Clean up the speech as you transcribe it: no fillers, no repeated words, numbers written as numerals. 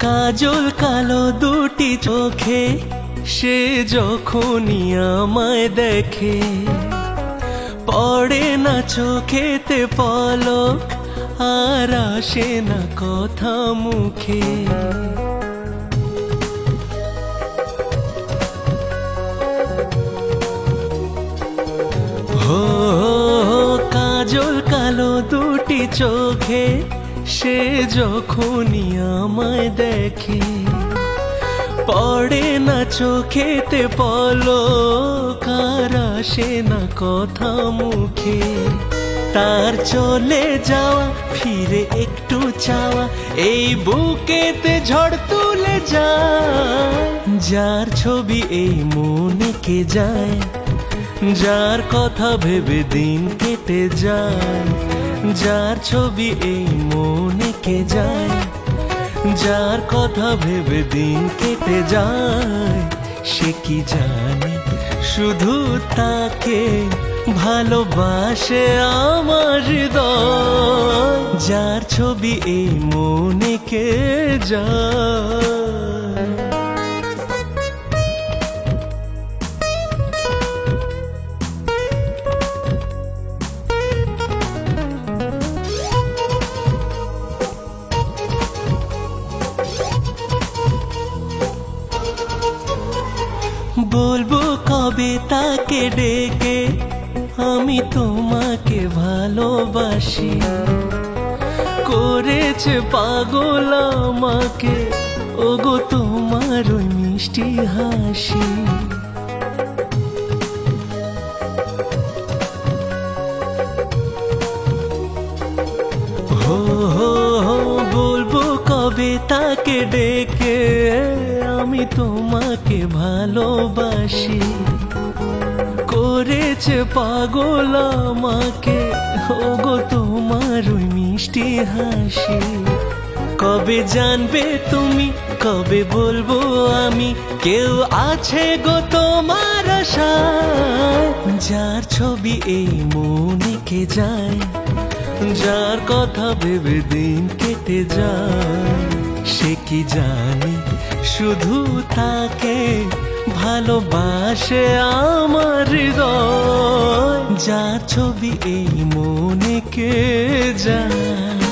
কাজল কালো দুটি চোখে সে যখনই আমায় দেখে, পড়ে না চোখেতে পলক আর আসে না কথা মুখে। হো কাজল কালো দুটি চোখে সে যখনই আমায় দেখে, পড়ে না চোখেতে পলক আর আসে না কথা মুখে। তার চলে যাওয়া ফিরে একটু চাওয়া এই বুকেতে ঝড় তুলে যায়। যার ছবি এই মনে কে যায়, যার কথা ভেবে দিন কেটে যায়। যার ছবি এই মনে কে যায়, যার কথা ভেবে দিন কেটে যায়। সে কি জানে শুধু তাকে ভালোবাসে আমার হৃদয়। যার ছবি এই মনে কে যায়। বলবো কবে তাকে ডেকে আমি তোমাকে ভালোবাসি, করেছে পাগল আমাকে ওগো তোমার ওই মিষ্টি হাসি। হো হো বলবো কবে তাকে ডেকে আমি তোমাকে ভালোবাসি, করেছে পাগল আমাকে ওগো তোমার ওই মিষ্টি হাসি। কবে জানবে তুমি, কবে বলবো আমি, কেউ আছে গো তোমার আশায়। যার ছবি এই মনে কে যায়, যার কথা ভেবে দিন কেটে যায়। সে কি জানে শুধু তাকে ভালোবাসে আমার হৃদয়। যার ছবি এই মনে কে যায়।